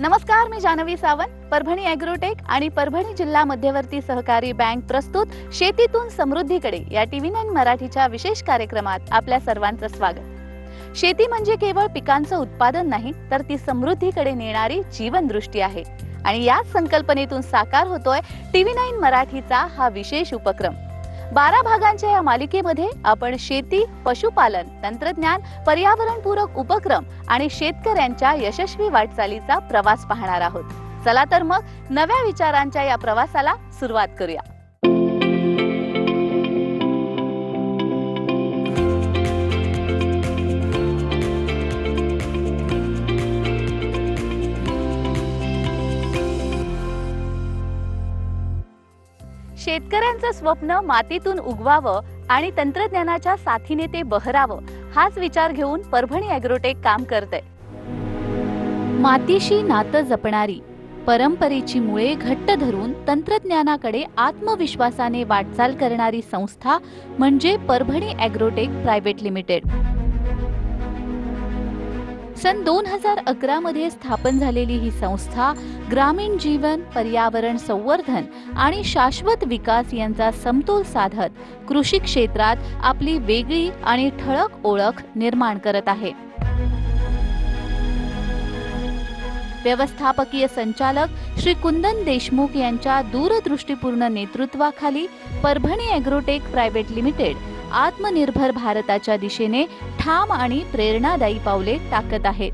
नमस्कार, मी जानवी सावंत. परभणी ॲग्रोटेक आणि परभणी जिल्हा मध्यवर्ती सहकारी बँक प्रस्तुत शेतीतून समृद्धीकडे या TV9 मराठीच्या विशेष कार्यक्रमात आपल्या सर्वांचं स्वागत. शेती म्हणजे केवळ पिकांचं उत्पादन नाही, तर ती समृद्धीकडे नेणारी जीवनदृष्टी आहे. आणि याच संकल्पनेतून साकार होतोय TV9 मराठीचा हा विशेष उपक्रम. 12 भागांच्या या मालिकेमध्ये आपण शेती, पशुपालन, तंत्रज्ञान, पर्यावरणपूरक उपक्रम आणि शेतकऱ्यांच्या यशस्वी वाटचालीचा प्रवास पाहणार आहोत. चला तर मग नव्या विचारांच्या या प्रवासाला सुरुवात करूया. शेतकऱ्यांचं स्वप्न मातीतून उगवावं आणि तंत्रज्ञानाच्या साथीने ते बहरावं, हाच विचार घेऊन परभणी ॲग्रोटेक काम करते. मातीशी नातं जपणारी, परंपरेची मुळे घट्ट धरून तंत्रज्ञानाकडे आत्मविश्वासाने वाटचाल करणारी संस्था म्हणजे परभणी ॲग्रोटेक प्रायव्हेट लिमिटेड. सन 2011 मध्ये स्थापन झालेली ही संस्था ग्रामीण जीवन, पर्यावरण संवर्धन आणि शाश्वत विकास यांचा समतोल साधत कृषी क्षेत्रात आपली वेगळी आणि ठळक ओळख निर्माण करत आहे. व्यवस्थापकीय संचालक श्री कुंदन देशमुख यांच्या दूरदृष्टीपूर्ण नेतृत्वाखाली परभणी ॲग्रोटेक प्रायव्हेट लिमिटेड आत्मनिर्भर भारताच्या दिशेने ठाम आणि प्रेरणादायी पावले टाकत आहे.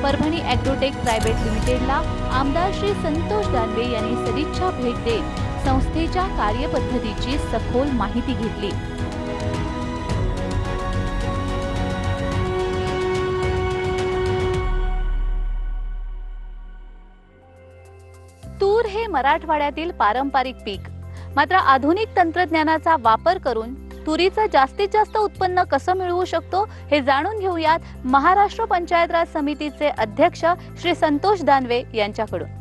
परभणी ॲग्रोटेक प्रायव्हेट लिमिटेडला आमदार श्री संतोष दानवे यांनी सदिच्छा भेट देत संस्थेच्या कार्यपद्धतीची सखोल माहिती घेतली. तूर हे मराठवाड्यातील पारंपरिक पीक. मात्र आधुनिक तंत्रज्ञानाचा वापर करून तुरीचं जास्तीत जास्त उत्पन्न कसं मिळवू शकतो हे जाणून घेऊयात महाराष्ट्र पंचायत राज समितीचे अध्यक्ष श्री संतोष दानवे यांच्याकडून.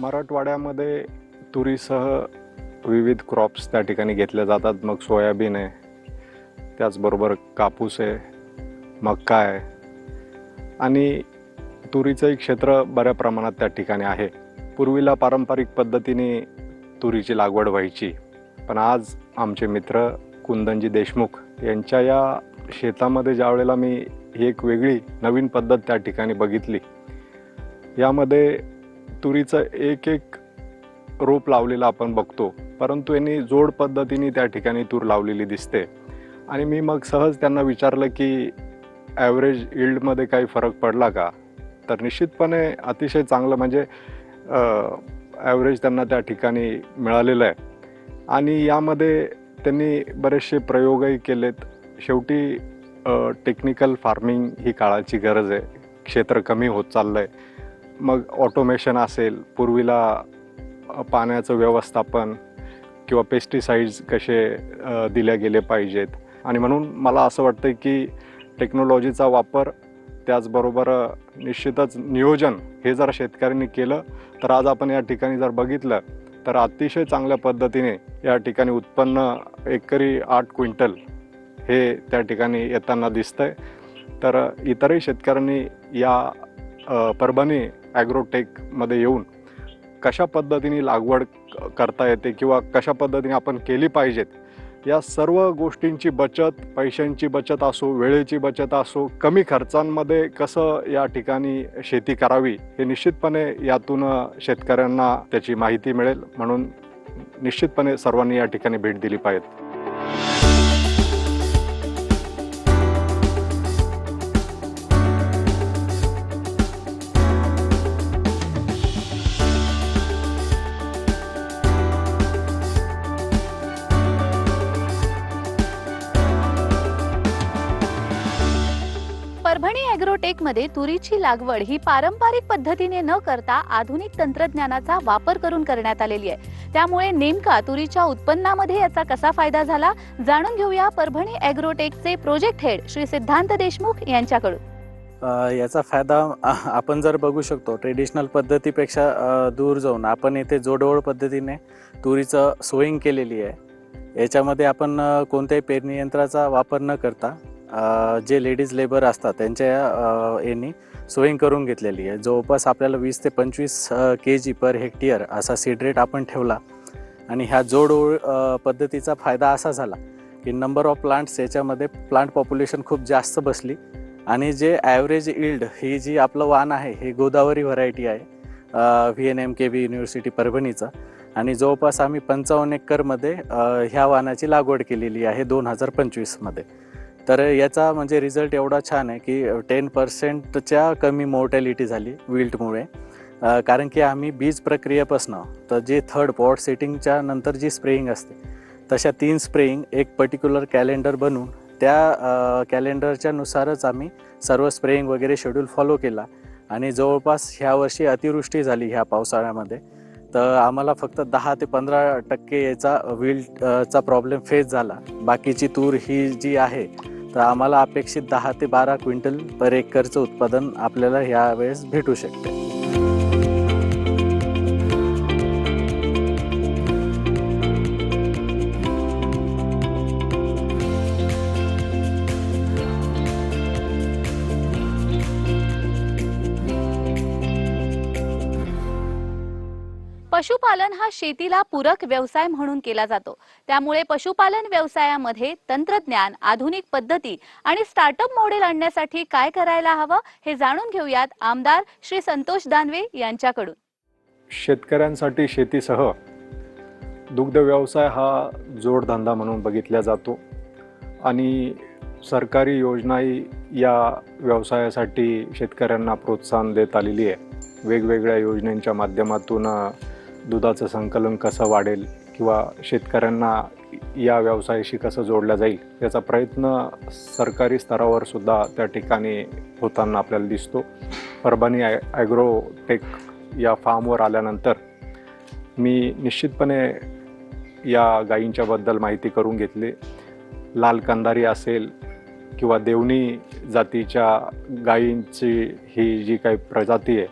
मराठवाड्यामध्ये तुरीसह विविध क्रॉप्स त्या ठिकाणी घेतले जातात. मग सोयाबीन आहे, त्याचबरोबर कापूस आहे, मका आहे आणि तुरीचंही क्षेत्र बऱ्या प्रमाणात त्या ठिकाणी आहे. पूर्वीला पारंपरिक पद्धतीने तुरीची लागवड व्हायची, पण आज आमचे मित्र कुंदनजी देशमुख यांच्या या शेतामध्ये ज्यावेळेला मी एक वेगळी नवीन पद्धत त्या ठिकाणी बघितली. यामध्ये तुरीचं एक एक रोप लावलेलं आपण बघतो, परंतु यांनी जोड पद्धतीने त्या ठिकाणी तूर लावलेली दिसते. आणि मी मग सहज त्यांना विचारलं की ॲव्हरेज यील्डमध्ये काही फरक पडला का? तर निश्चितपणे अतिशय चांगलं म्हणजे ॲव्हरेज त्यांना त्या ठिकाणी मिळालेलं आहे. आणि यामध्ये त्यांनी बरेचसे प्रयोगही केलेत. शेवटी टेक्निकल फार्मिंग ही काळाची गरज आहे. क्षेत्र कमी होत चाललं आहे. मग ऑटोमेशन असेल, पूर्वीला पाण्याचं व्यवस्थापन किंवा पेस्टिसाइड्स कसे दिले गेले पाहिजेत. आणि म्हणून मला असं वाटतं की टेक्नॉलॉजीचा वापर, त्याचबरोबर निश्चितच नियोजन हे जर शेतकऱ्यांनी केलं तर आज आपण या ठिकाणी जर बघितलं तर अतिशय चांगल्या पद्धतीने या ठिकाणी उत्पन्न एकरी 8 क्विंटल हे त्या ठिकाणी येताना दिसतंय. तर इतरही शेतकऱ्यांनी या परभणी ॲग्रोटेकमध्ये येऊन कशा पद्धतीने लागवड करता येते किंवा कशा पद्धतीने आपण केली पाहिजेत, या सर्व गोष्टींची बचत, पैशांची बचत असो, वेळेची बचत असो, कमी खर्चांमध्ये कसं या ठिकाणी शेती करावी हे निश्चितपणे यातून शेतकऱ्यांना त्याची माहिती मिळेल. म्हणून निश्चितपणे सर्वांनी या ठिकाणी भेट दिली पाहिजे. परभणी ॲग्रोटेक मध्ये तुरीची लागवड ही पारंपरिक पद्धतीने न करता आधुनिक तंत्रज्ञानाचा वापर करून करण्यात आलेली आहे। त्यामुळे नेमका तुरीच्या उत्पन्नामध्ये याचा कसा फायदा झाला जाणून घेऊया परभणी ॲग्रोटेकचे प्रोजेक्ट हेड श्री सिद्धांत देशमुख यांच्याकडून। याचा फायदा आपण जर बघू शकतो, ट्रेडिशनल पद्धतीपेक्षा दूर जाऊन आपण इथे जोडवळ पद्धतीने तुरीचं सोईंग केलेली आहे। याच्यामध्ये आपण कोणत्याही पेरणी यंत्राचा वापर न करता जे लेडीज लेबर असतात त्यांच्या यांनी सोईंग करून घेतलेली आहे। जवळपास आपल्याला 20 ते 25 kg पर हेक्टियर असा सीड रेट आपण ठेवला आणि ह्या जोडओळ पद्धतीचा फायदा असा झाला की नंबर ऑफ प्लांट्स याच्यामध्ये प्लांट पॉप्युलेशन खूप जास्त बसली आणि जे ॲव्हरेज इल्ड ही जी आपलं वाण आहे हे गोदावरी व्हरायटी आहे VNMKV युनिव्हर्सिटी परभणीचं आणि जवळपास आम्ही 55 एकरमध्ये ह्या वाणाची लागवड केलेली आहे 2025मध्ये। तर याचा म्हणजे रिझल्ट एवढा छान आहे की 10%च्या कमी मोर्टॅलिटी झाली विल्टमुळे, कारण की आम्ही बीज प्रक्रियेपासनं तर जे थर्ड पॉट सेटिंगच्या नंतर जी स्प्रेइंग असते तशा 3 स्प्रेइंग एक पर्टिक्युलर कॅलेंडर बनवून त्या कॅलेंडरच्या नुसारच आम्ही सर्व स्प्रेइंग वगैरे शेड्यूल फॉलो केला आणि जवळपास ह्या वर्षी अतिवृष्टी झाली ह्या पावसाळ्यामध्ये, तर आम्हाला फक्त 10 ते 15% याचा विल्टचा प्रॉब्लेम फेस झाला। बाकीची तूर ही जी आहे तर आम्हाला अपेक्षित 10 ते 12 क्विंटल पर एकरचं उत्पादन आपल्याला यावेळेस भेटू शकते। पशुपालन हा शेतीला पूरक व्यवसाय म्हणून केला जातो। त्यामुळे पशुपालन व्यवसायामध्ये तंत्रज्ञान, आधुनिक पद्धती आणि स्टार्टअप मॉडेल आणण्यासाठी काय करायला हवं हे जाणून घेऊयात आमदार श्री संतोष दानवे यांच्याकडून। शेतकऱ्यांसाठी शेतीसह दुग्ध व्यवसाय हा जोडधंदा म्हणून बघितला जातो आणि सरकारी योजनाही या व्यवसायासाठी शेतकऱ्यांना प्रोत्साहन देत आलेली आहे। वेगवेगळ्या योजनांच्या माध्यमातून दुधाचं संकलन कसं वाढेल किंवा शेतकऱ्यांना या व्यवसायाशी कसं जोडलं जाईल याचा प्रयत्न सरकारी स्तरावर सुद्धा त्या ठिकाणी होताना आपल्याला दिसतो। परभणी ॲग्रोटेक या फार्मवर आल्यानंतर मी निश्चितपणे या गायींच्याबद्दल माहिती करून घेतली। लाल कंदारी असेल किंवा देवणी जातीच्या गायींची ही जी काही प्रजाती आहे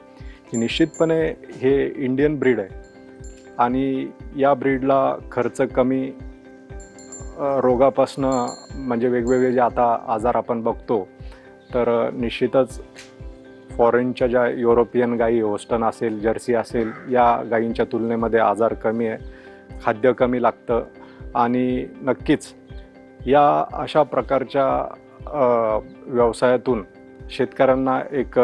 ही निश्चितपने हे इंडियन ब्रीड आहे आणि या ब्रीडला खर्च कमी, रोगापासनं म्हणजे वेगवेगळे जे आता आजार आपण बघतो तर निश्चितच फॉरेनच्या ज्या युरोपियन गायी होस्टन असेल, जर्सी असेल या गायींच्या तुलनेमध्ये आजार कमी आहे, खाद्य कमी लागतं आणि नक्कीच या अशा प्रकारच्या व्यवसायातून शेतकऱ्यांना एक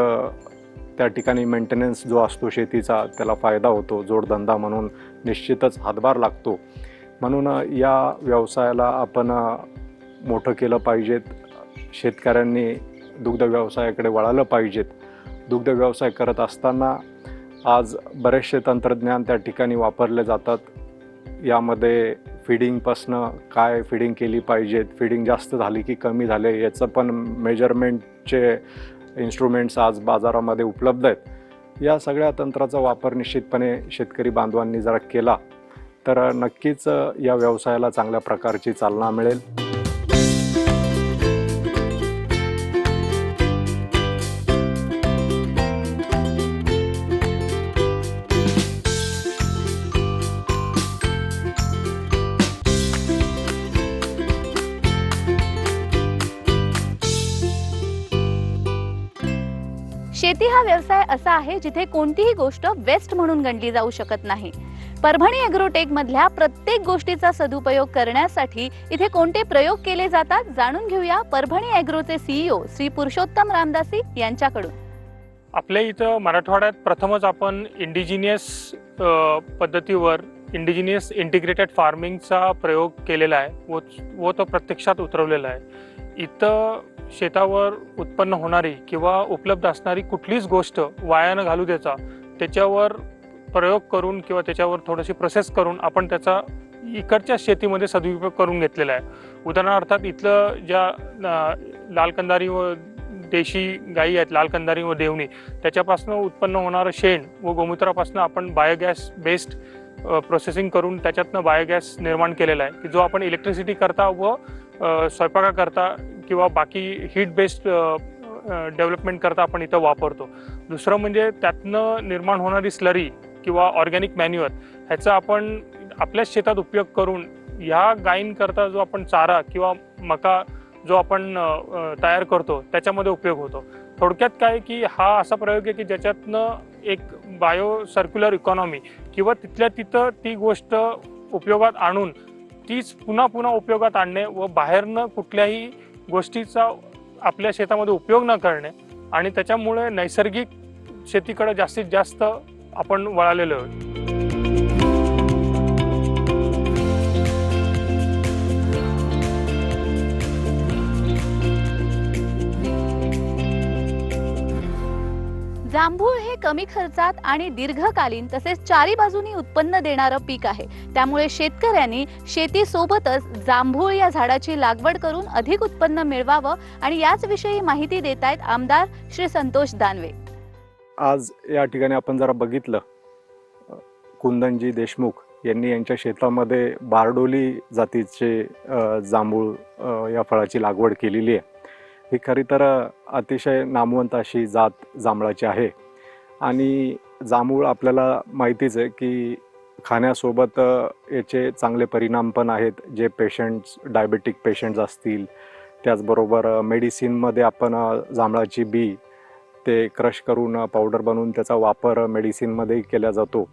त्या ठिकाणी मेंटेनन्स जो असतो शेतीचा त्याला फायदा होतो, जोडधंदा म्हणून निश्चितच हातभार लागतो। म्हणून या व्यवसायाला आपण मोठं केलं पाहिजेत, शेतकऱ्यांनी दुग्ध व्यवसायाकडे वळालं पाहिजेत। दुग्ध व्यवसाय करत असताना आज बरेचसे तंत्रज्ञान त्या ठिकाणी वापरले जातात। यामध्ये फिडिंगपासनं काय फिडिंग केली पाहिजेत, फिडिंग जास्त झाली की कमी झाले याचं पण मेजरमेंटचे इन्स्ट्रुमेंट्स आज बाजारामध्ये उपलब्ध आहेत। या सगळ्या तंत्राचा वापर निश्चितपणे शेतकरी बांधवांनी जर केला तर नक्कीच या व्यवसायाला चांगल्या प्रकारची चालना मिळेल। शेती हा व्यवसाय असा आहे जिथे कोणतीही गोष्ट वेस्ट म्हणून गणली जाऊ शकत नाही। परभणी ॲग्रोटेक मधल्या प्रत्येक गोष्टीचा सदुपयोग करण्यासाठी इथे कोणते प्रयोग केले जातात जाणून घेऊया परभणी ॲग्रोचे CEO श्री पुरुषोत्तम रामदासी यांच्याकडून। आपल्या इथं मराठवाड्यात प्रथमच आपण इंडिजिनियस पद्धतीवर इंडिजिनियस इंटिग्रेटेड फार्मिंगचा प्रयोग केलेला आहे व तो प्रत्यक्षात उतरवलेला आहे। इथं शेतावर उत्पन्न होणारी किंवा उपलब्ध असणारी कुठलीच गोष्ट वाया न घालू द्यायचा त्याच्यावर प्रयोग करून किंवा त्याच्यावर थोडीशी प्रोसेस करून आपण त्याचा इकडच्या शेतीमध्ये सदुपयोग करून घेतलेला आहे। उदाहरणार्थ इथलं ज्या लाल कंदारी व देशी गायी आहेत, लाल कंदारी व देवणी, त्याच्यापासून उत्पन्न होणारं शेण व गोमूत्रापासून आपण बायोगॅस बेस्ड प्रोसेसिंग करून त्याच्यातनं बायोगॅस निर्माण केलेला आहे की जो आपण इलेक्ट्रिसिटी करता व स्वयंपाकाकरता किंवा बाकी हीट बेस्ड डेव्हलपमेंट करता आपण इथं वापरतो. दुसरं म्हणजे त्यातनं निर्माण होणारी स्लरी किंवा ऑर्गॅनिक मॅन्युअर ह्याचा आपण आपल्याच शेतात उपयोग करून ह्या गायींकरता जो आपण चारा किंवा मका जो आपण तयार करतो त्याच्यामध्ये उपयोग होतो. थोडक्यात काय की हा असा प्रयोग आहे की ज्याच्यातनं एक बायो सर्क्युलर इकॉनॉमी किंवा तिथल्या तिथं ती गोष्ट उपयोगात आणून तीच पुन्हा पुन्हा उपयोगात आणणे व बाहेरनं कुठल्याही गोष्टीचा आपल्या शेतामध्ये उपयोग न करणे आणि त्याच्यामुळे नैसर्गिक शेतीकडे जास्तीत जास्त आपण वळालेलो आहोत. जांभूळ हे कमी खर्चात आणि दीर्घकालीन तसेच चारी बाजूनी उत्पन्न देणारं पीक आहे. त्यामुळे शेतकऱ्यांनी शेतीसोबतच जांभूळ या झाडाची लागवड करून अधिक उत्पन्न मिळवावं आणि याच विषयी माहिती देत आहेत आमदार श्री संतोष दानवे. आज या ठिकाणी आपण जरा बघितलं, कुंदनजी देशमुख यांनी यांच्या शेतामध्ये बारडोली जातीचे जांभूळ या फळाची लागवड केलेली आहे. ही खरी तर अतिशय नामवंत अशी जात जांभळाची आहे आणि जांभूळ आपल्याला माहितीच आहे की खाण्यासोबत याचे चांगले परिणाम पण आहेत. जे पेशंट्स डायबेटिक पेशंट्स असतील, त्याचबरोबर मेडिसिनमध्ये आपण जांभळाची बी ते क्रश करून पावडर बनवून त्याचा वापर मेडिसिनमध्ये केला जातो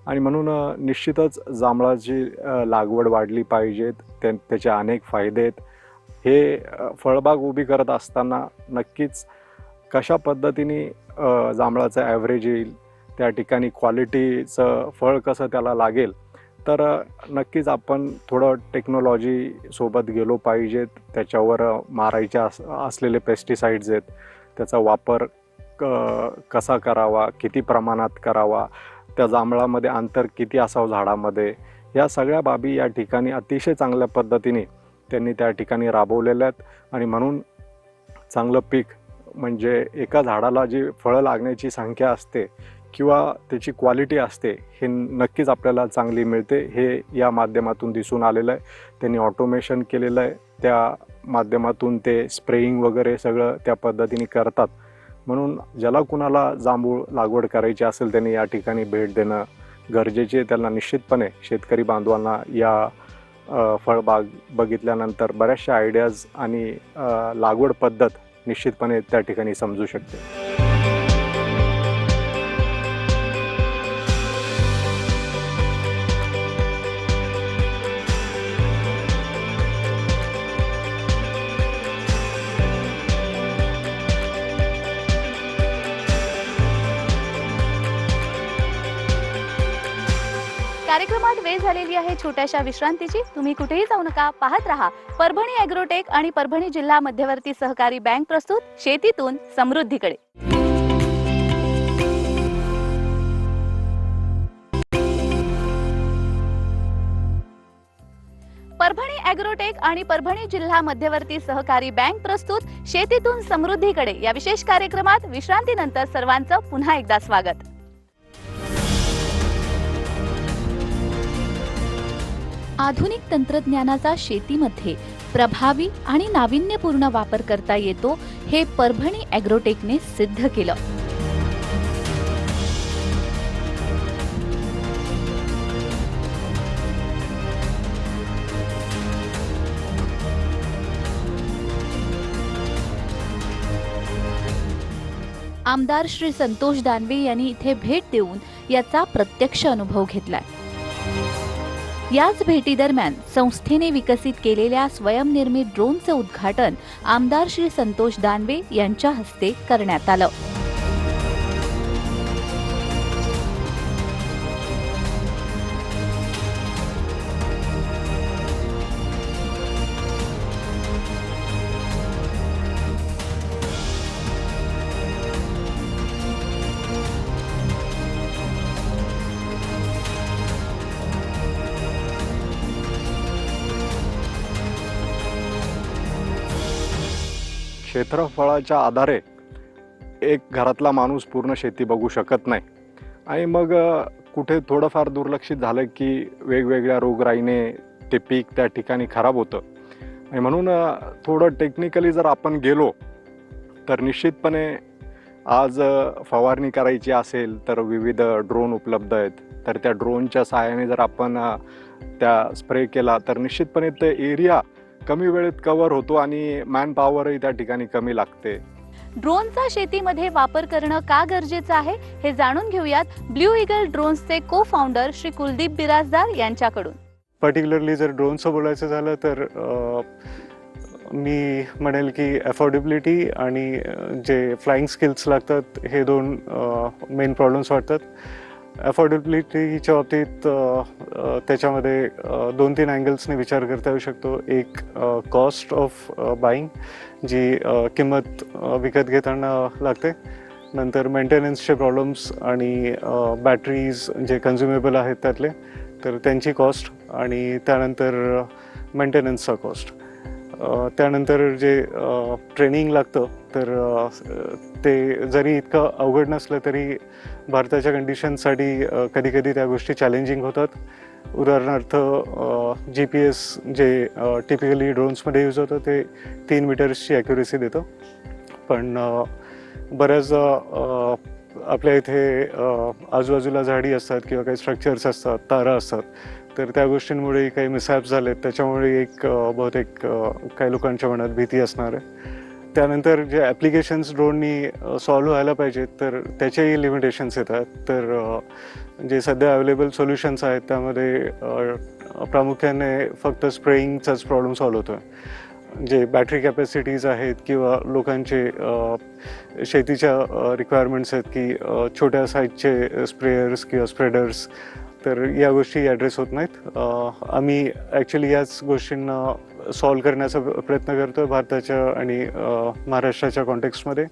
आणि म्हणून निश्चितच जांभळाची लागवड वाढली पाहिजेत. त्याचे अनेक फायदे आहेत. हे फळबाग उभी करत असताना नक्कीच कशा पद्धतीने जांभळाचं ॲव्हरेज येईल, त्या ठिकाणी क्वालिटीचं फळ कसं त्याला लागेल, तर नक्कीच आपण थोडं टेक्नॉलॉजी सोबत गेलो पाहिजेत. त्याच्यावर मारायचे असलेले पेस्टिसाइड्स आहेत, त्याचा वापर कसा करावा, किती प्रमाणात करावा, त्या जांभळामध्ये अंतर किती असावं झाडामध्ये, या सगळ्या बाबी या ठिकाणी अतिशय चांगल्या पद्धतीने त्यांनी त्या ठिकाणी राबवलेल्या आहेत आणि म्हणून चांगलं पीक म्हणजे एका झाडाला जी फळं लागण्याची संख्या असते किंवा त्याची क्वालिटी असते हे नक्कीच आपल्याला चांगली मिळते. हे या माध्यमातून दिसून आलेलं आहे. त्यांनी ऑटोमेशन केलेलं आहे, त्या माध्यमातून ते स्प्रेइंग वगैरे सगळं त्या पद्धतीने करतात. म्हणून ज्याला कुणाला जांभूळ लागवड करायची असेल त्यांनी या ठिकाणी भेट देणं गरजेचे. त्यांना निश्चितपणे शेतकरी बांधवांना या फळबाग बघितल्यानंतर बऱ्याचशा आयडियाज आणि लागवड पद्धत निश्चितपणे त्या ठिकाणी समजू शकते. कार्यक्रमात वेळ झालेली आहे छोट्याशा विश्रांतीची. तुम्ही कुठेही जाऊ नका, पाहत रहा परभणी ॲग्रोटेक आणि परभणी जिल्हा मध्यवर्ती सहकारी बँक प्रस्तुत शेतीतून समृद्धीकडे. परभणी ॲग्रोटेक आणि परभणी जिल्हा मध्यवर्ती सहकारी बँक प्रस्तुत शेतीतून समृद्धीकडे या विशेष कार्यक्रमात विश्रांतीनंतर सर्वांचं पुन्हा एकदा स्वागत. आधुनिक तंत्रज्ञानाचा शेतीमध्ये प्रभावी आणि नाविन्यपूर्ण वापर करता येतो हे परभणी ॲग्रोटेकने सिद्ध केलं. आमदार श्री संतोष दानवे यांनी इथे भेट देऊन याचा प्रत्यक्ष अनुभव घेतलाय. याच भेटीदरम्यान संस्थेने विकसित केलेल्या स्वयंनिर्मित ड्रोनचे उद्घाटन आमदार श्री संतोष दानवे यांच्या हस्ते करण्यात आलं. क्षेत्रफळाच्या आधारे एक घरातला माणूस पूर्ण शेती बघू शकत नाही आणि मग कुठे थोडंफार दुर्लक्षित झालं की वेगवेगळ्या रोगराईने ते पीक त्या ठिकाणी खराब होतं आणि म्हणून थोडं टेक्निकली जर आपण गेलो तर निश्चितपणे आज फवारणी करायची असेल तर विविध ड्रोन उपलब्ध आहेत. तर त्या ड्रोनच्या सहाय्याने जर आपण त्या स्प्रे केला तर निश्चितपणे ते एरिया कमी वेळेत कव्हर होतो आणि मॅन पॉवरही त्या ठिकाणी कमी लागते. ड्रोनचा शेतीमध्ये वापर करणं का गरजेचं आहे हे जाणून घेऊयात ब्ल्यू इगल ड्रोन्सचे को फाउंडर श्री कुलदीप बिराजदार यांच्याकडून. पर्टिक्युलरली जर ड्रोनचं बोलायचं झालं तर मी म्हणेल की अफोर्डेबिलिटी आणि जे फ्लाईंग स्किल्स लागतात हे दोन मेन प्रॉब्लेम्स वाटतात. अफोर्डेबिलिटीच्या बाबतीत त्याच्यामध्ये 2-3 अँगल्सने विचार करता येऊ शकतो. एक कॉस्ट ऑफ बाईंग जी किंमत विकत घेताना लागते. नंतर मेंटेनन्सचे प्रॉब्लेम्स आणि बॅटरीज जे कन्झ्युमेबल आहेत त्यातले तर त्यांची कॉस्ट आणि त्यानंतर मेंटेनन्सचा कॉस्ट. त्यानंतर जे ट्रेनिंग लागतं तर ते जरी इतकं अवघड नसलं तरी भारताच्या कंडिशनसाठी कधीकधी त्या गोष्टी चॅलेंजिंग होतात. उदाहरणार्थ GPS जे टिपिकली ड्रोन्समध्ये यूज होतं ते 3 मीटर्सची ॲक्युरेसी देतं. पण बऱ्याच आपल्या इथे आजूबाजूला झाडी असतात किंवा काही स्ट्रक्चर्स असतात, तारा असतात, तर त्या गोष्टींमुळे काही मिसहॅप्स झालेत. त्याच्यामुळे एक बहुतेक काही लोकांच्या मनात भीती असणार आहे. त्यानंतर जे ॲप्लिकेशन्स ड्रोननी सॉल्व्ह व्हायला पाहिजेत तर त्याचेही लिमिटेशन्स येतात. तर जे सध्या अवेलेबल सोल्युशन्स आहेत त्यामध्ये प्रामुख्याने फक्त स्प्रेईंगचाच प्रॉब्लेम सॉल्व्ह होतो आहे. जे बॅटरी कॅपॅसिटीज आहेत किंवा लोकांचे शेतीच्या रिक्वायरमेंट्स आहेत की छोट्या साईजचे स्प्रेयर्स किंवा स्प्रेडर्स, तर या गोष्टी ॲड्रेस होत नाहीत. आम्ही ॲक्च्युली याच गोष्टींना सॉल्व्ह करण्याचा प्रयत्न करतो आहे भारताच्या आणि महाराष्ट्राच्या कॉन्टेक्स्टमध्ये.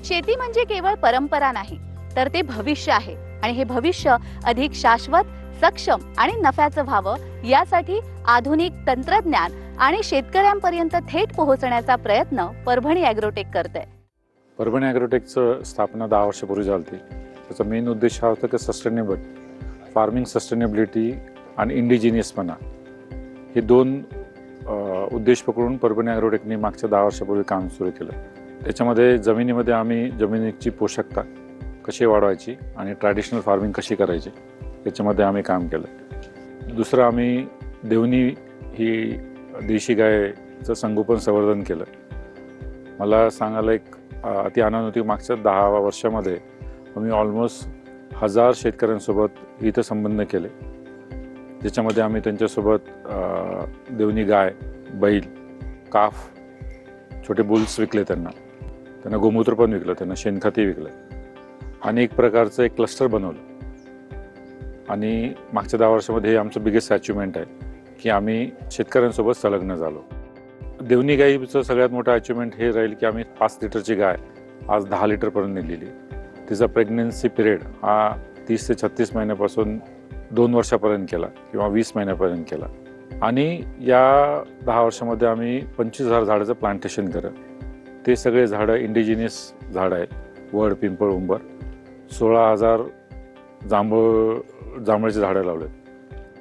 शेती म्हणजे केवळ परंपरा नाही तर ते भविष्य आहे आणि हे भविष्य अधिक शाश्वत, सक्षम आणि नफ्याचं व्हावं यासाठी आधुनिक तंत्रज्ञान आणि शेतकऱ्यांपर्यंत थेट पोहोचण्याचा प्रयत्न परभणी ॲग्रोटेक करते. परभणी ॲग्रोटेकचं स्थापना 10 वर्षापूर्वी झाली होती. त्याचा मेन उद्देश हा होता की सस्टेनेबल फार्मिंग, सस्टेनेबिलिटी आणि इंडिजिनियसपणा हे 2 उद्देश पकडून परभणी ॲग्रोटेकने मागच्या 10 वर्षापूर्वी काम सुरू केलं. त्याच्यामध्ये जमिनीमध्ये आम्ही जमिनीची पोषकता कशी वाढवायची आणि ट्रॅडिशनल फार्मिंग कशी करायची याच्यामध्ये आम्ही काम केलं. दुसरं आम्ही देवणी ही देशी गायचं संगोपन संवर्धन केलं. मला सांगायला एक अति आनंद होती, मागच्या 10 वर्षामध्ये आम्ही ऑलमोस्ट 1000 शेतकऱ्यांसोबत हितसंबंध केले, ज्याच्यामध्ये आम्ही त्यांच्यासोबत देवणी गाय, बैल, काफ, छोटे बुल्स विकले, त्यांना गोमूत्र पण विकलं, त्यांना शेणखतही विकलं आणि एक प्रकारचं एक क्लस्टर बनवलं. आणि मागच्या 10 वर्षामध्ये हे आमचं बिगेस्ट अचिव्हमेंट आहे की आम्ही शेतकऱ्यांसोबत संलग्न झालो. देवणी गाईचं सगळ्यात मोठं अचिव्हमेंट हे राहील की आम्ही 5 लिटरची गाय आज 10 लिटरपर्यंत नेलेली. तिचा प्रेग्नन्सी पिरियड हा 30 ते 36 महिन्यापासून 2 वर्षापर्यंत केला किंवा 20 महिन्यापर्यंत केला. आणि या 10 वर्षामध्ये आम्ही 25,000 झाडाचं प्लांटेशन केलं. ते सगळे झाडं इंडिजिनियस झाडं आहेत. वड, पिंपळ, उंबर. 16,000 जांभळाची झाडं लावलेत.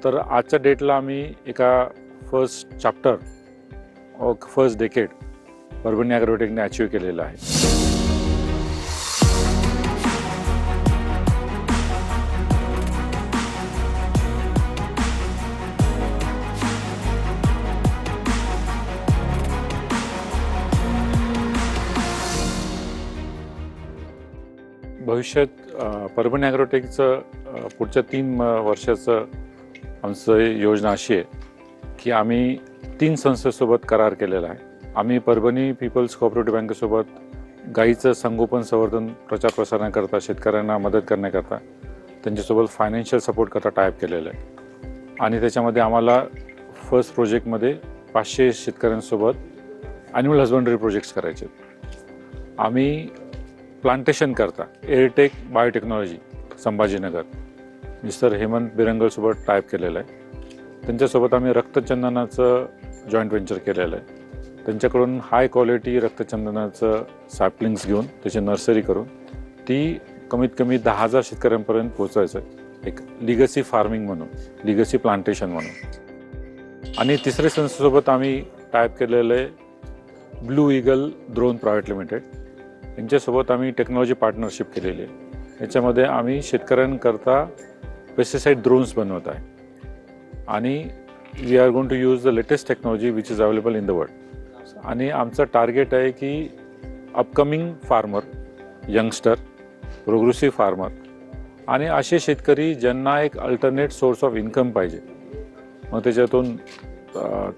तर आजच्या डेटला आम्ही एका first chapter first decade Parbhani ॲग्रोटेकने अचीव्ह केलेलं आहे. भविष्यात परभणी ॲग्रोटेकचं पुढच्या 3 वर्षाचं आमचं योजना अशी आहे की आम्ही 3 संस्थेसोबत करार केलेला आहे. आम्ही परभणी पीपल्स कोऑपरेटिव्ह बँकेसोबत गाईचं संगोपन संवर्धन प्रचार प्रसारणाकरता, शेतकऱ्यांना मदत करण्याकरता त्यांच्यासोबत फायनान्शियल सपोर्ट करता टायअप केलेलं आहे. आणि त्याच्यामध्ये आम्हाला फर्स्ट प्रोजेक्टमध्ये 500 शेतकऱ्यांसोबत ॲन्युअल हजबंडरी प्रोजेक्ट्स करायचे. आम्ही प्लांटेशन करता Airtech biotechnology Sambhajinagar mister Hemant बिरंगलसोबत टाईप केलेलं आहे. त्यांच्यासोबत आम्ही रक्तचंदनाचं जॉईंट व्हेंचर केलेलं आहे. त्यांच्याकडून हाय क्वालिटी रक्तचंदनाचं सॅपलिंग्स घेऊन त्याची नर्सरी करून ती कमीत कमी 10,000 शेतकऱ्यांपर्यंत पोहोचायचं आहे. एक लिगसी फार्मिंग म्हणून, लिगसी प्लांटेशन म्हणून. आणि तिसऱ्या संस्थेसोबत आम्ही टाईप केलेलं आहे blue eagle drone private limited. यांच्यासोबत आम्ही टेक्नॉलॉजी पार्टनरशिप केलेली आहे. याच्यामध्ये आम्ही शेतकऱ्यांकरता पेस्टिसाइड ड्रोन्स बनवत आहे आणि we are going to use the latest technology which is available in the world. आणि आमचं टार्गेट आहे की upcoming farmer, youngster, progressive farmer आणि असे शेतकरी ज्यांना एक अल्टरनेट सोर्स ऑफ इन्कम पाहिजे. मग त्याच्यातून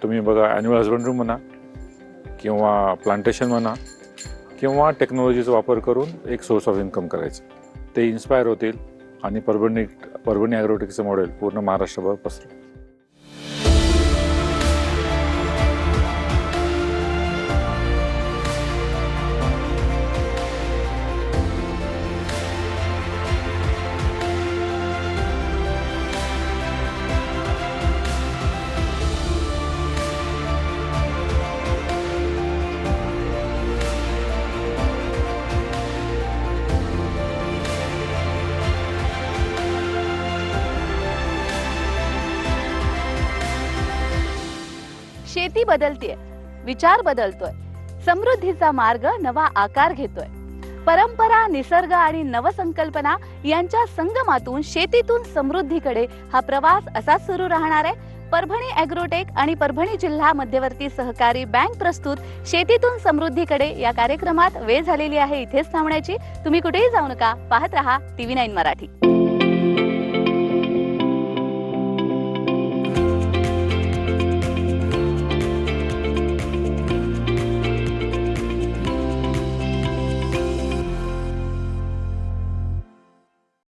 तुम्ही बघा ॲन्युअल हजबंडरी म्हणा किंवा प्लांटेशन म्हणा किंवा टेक्नॉलॉजीचा वापर करून एक सोर्स ऑफ इन्कम करायचं. ते इन्स्पायर होतील आणि परभणी ॲग्रोटेकचं मॉडेल पूर्ण महाराष्ट्रभर पसरेल. शेती बदलतीये, विचार बदलतोय, समृद्धीचा मार्ग नवा आकार घेतोय. परंपरा, निसर्ग आणि नवसंकल्पना यांच्या संगमातून शेतीतून समृद्धीकडे हा प्रवास असाच सुरू राहणार आहे. परभणी ॲग्रोटेक आणि परभणी जिल्हा मध्यवर्ती सहकारी बँक प्रस्तुत शेतीतून समृद्धीकडे या कार्यक्रमात वेळ झालेली आहे इथेच थांबण्याची. तुम्ही कुठेही जाऊ नका, पाहत रहा TV9 मराठी.